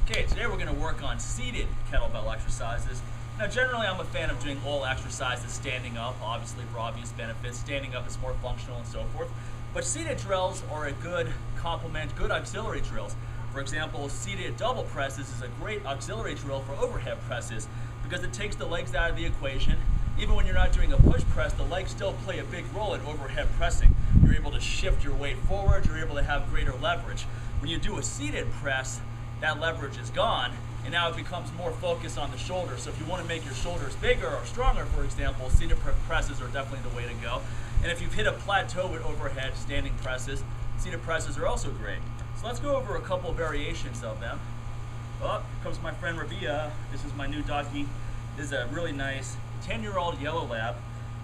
Okay, today we're going to work on seated kettlebell exercises. Now generally I'm a fan of doing all exercises standing up, obviously for obvious benefits. Standing up is more functional and so forth. But seated drills are a good complement, good auxiliary drills. For example, seated double presses is a great auxiliary drill for overhead presses because it takes the legs out of the equation. Even when you're not doing a push press, the legs still play a big role in overhead pressing. You're able to shift your weight forward, you're able to have greater leverage. When you do a seated press, that leverage is gone, and now it becomes more focused on the shoulders. So if you want to make your shoulders bigger or stronger, for example, seated presses are definitely the way to go. And if you've hit a plateau with overhead standing presses, seated presses are also great. So let's go over a couple of variations of them. Oh, here comes my friend Rabia. This is my new doggy. This is a really nice 10-year-old yellow lab,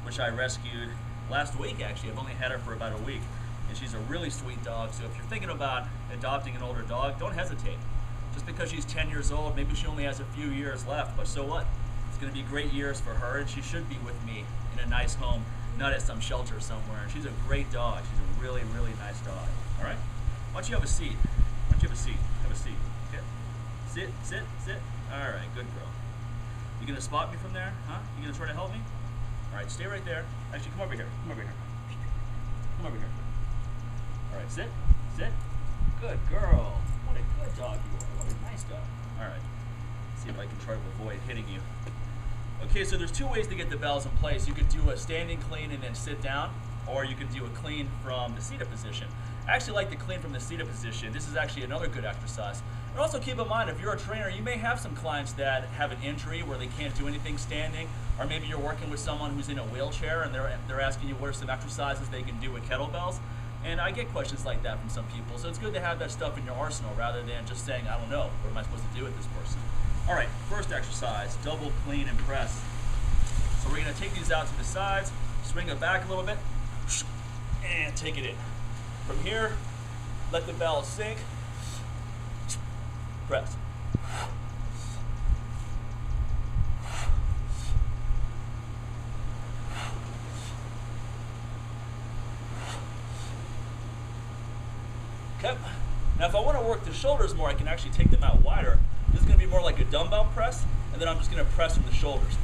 which I rescued last week actually. I've only had her for about a week. And she's a really sweet dog. So if you're thinking about adopting an older dog, don't hesitate. Just because she's 10 years old, maybe she only has a few years left, but so what? It's going to be great years for her, and she should be with me in a nice home, not at some shelter somewhere. And she's a great dog. She's a really, really nice dog. All right? Why don't you have a seat? Why don't you have a seat? Have a seat. Okay. Sit, sit, sit. All right, good girl. You going to spot me from there? Huh? You going to try to help me? All right, stay right there. Actually, come over here. Come over here. Come over here. All right, sit, sit. Good girl. What a good dog you are. What a nice dog. All right. Let's see if I can try to avoid hitting you. Okay, so there's two ways to get the bells in place. You could do a standing clean and then sit down, or you can do a clean from the seated position. I actually like the clean from the seated position. This is actually another good exercise. And also keep in mind, if you're a trainer, you may have some clients that have an injury where they can't do anything standing, or maybe you're working with someone who's in a wheelchair and they're asking you what are some exercises they can do with kettlebells. And I get questions like that from some people, so it's good to have that stuff in your arsenal rather than just saying, I don't know, what am I supposed to do with this person? All right, first exercise, double clean and press. So we're gonna take these out to the sides, swing it back a little bit, and take it in. From here, let the bell sink, press. Okay. Now if I want to work the shoulders more, I can actually take them out wider. This is going to be more like a dumbbell press, and then I'm just going to press from the shoulders.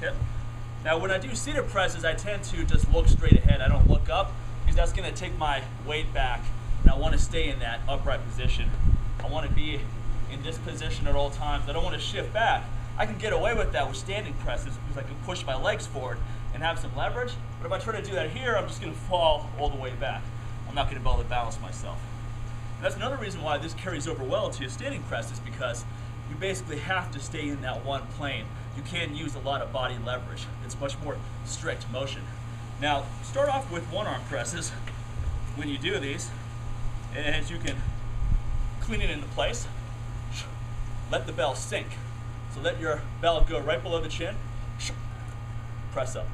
Okay. Now when I do seated presses, I tend to just look straight ahead. I don't look up because that's going to take my weight back, and I want to stay in that upright position. I want to be in this position at all times. I don't want to shift back. I can get away with that with standing presses because I can push my legs forward and have some leverage. But if I try to do that here, I'm just going to fall all the way back. I'm not going to be able to balance myself. And that's another reason why this carries over well to standing presses, because you basically have to stay in that one plane. You can't use a lot of body leverage. It's much more strict motion. Now, start off with one arm presses when you do these, and you can clean it into place. Let the bell sink. So let your bell go right below the chin. Press up.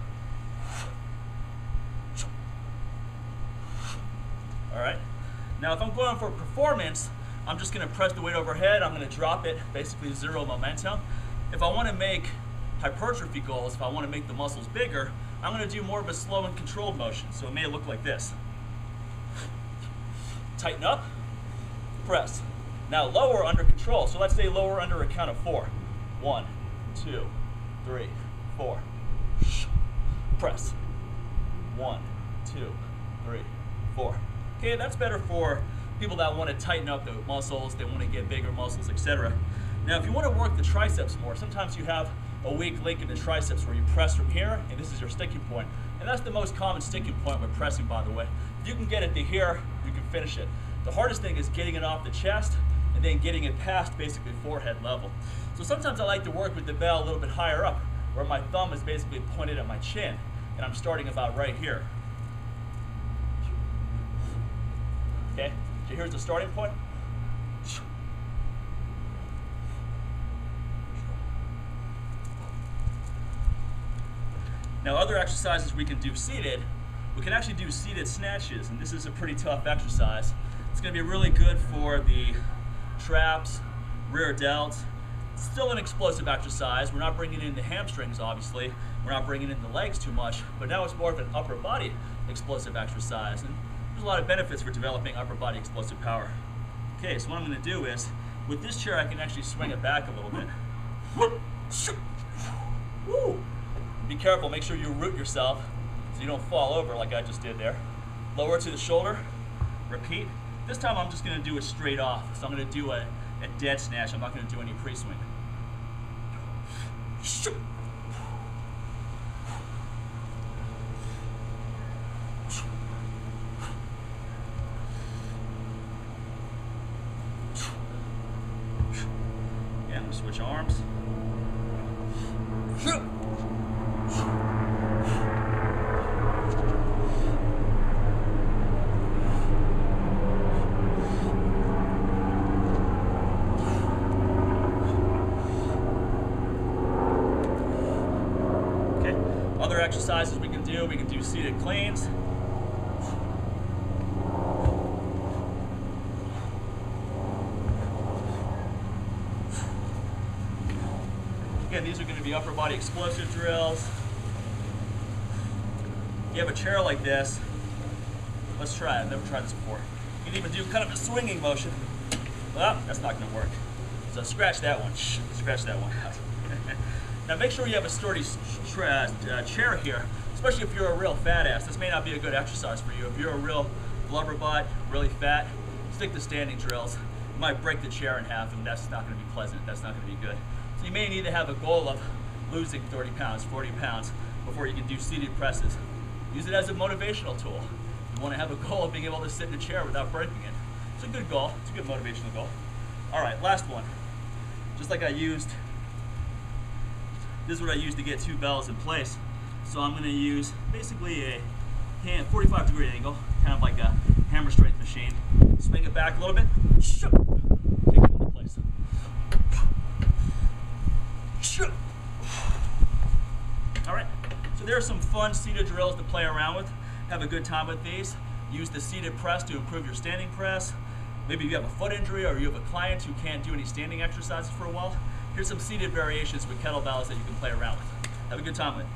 All right. Now if I'm going for performance, I'm just going to press the weight overhead. I'm going to drop it, basically zero momentum. If I want to make hypertrophy goals, if I want to make the muscles bigger, I'm going to do more of a slow and controlled motion. So it may look like this. Tighten up, press. Now lower under control. So let's say lower under a count of 4. 1, 2, 3, 4. Press. 1, 2, 3, 4. Okay, that's better for people that want to tighten up the muscles, they want to get bigger muscles, etc. Now if you want to work the triceps more, sometimes you have a weak link in the triceps where you press from here, and this is your sticking point. And that's the most common sticking point with pressing, by the way. If you can get it to here, you can finish it. The hardest thing is getting it off the chest and then getting it past basically forehead level. So sometimes I like to work with the bell a little bit higher up, where my thumb is basically pointed at my chin, and I'm starting about right here. Okay, so here's the starting point. Now other exercises we can do seated, we can actually do seated snatches, and this is a pretty tough exercise. It's going to be really good for the traps, rear delts. It's still an explosive exercise. We're not bringing in the hamstrings, obviously, We're not bringing in the legs too much, but now it's more of an upper body explosive exercise. And there's a lot of benefits for developing upper body explosive power. Okay, so what I'm going to do is, with this chair, I can actually swing it back a little bit. Woo! Be careful, make sure you root yourself so you don't fall over like I just did there. Lower to the shoulder, repeat. This time I'm just going to do it straight off. So I'm going to do a dead snatch. I'm not going to do any pre-swing. Yeah, I'm going to switch arms. Other exercises we can do seated cleans. Again, these are going to be upper body explosive drills. If you have a chair like this, let's try it. I've never tried this before. You can even do kind of a swinging motion. Well, that's not going to work. So scratch that one. Scratch that one out. Now make sure you have a sturdy chair here, especially if you're a real fat ass. This may not be a good exercise for you. If you're a real blubber butt, really fat, stick to standing drills. You might break the chair in half, and that's not going to be pleasant. That's not going to be good. So you may need to have a goal of losing 30 pounds, 40 pounds before you can do seated presses. Use it as a motivational tool. You want to have a goal of being able to sit in a chair without breaking it. It's a good goal. It's a good motivational goal. All right, last one. Just like I used, this is what I used to get 2 bells in place. So I'm going to use basically a 45-degree angle, kind of like a hammer strength machine. Swing it back a little bit. Kick it into place. All right. So there are some fun seated drills to play around with. Have a good time with these. Use the seated press to improve your standing press. Maybe you have a foot injury or you have a client who can't do any standing exercises for a while. Here's some seated variations with kettlebells that you can play around with. Have a good time with it.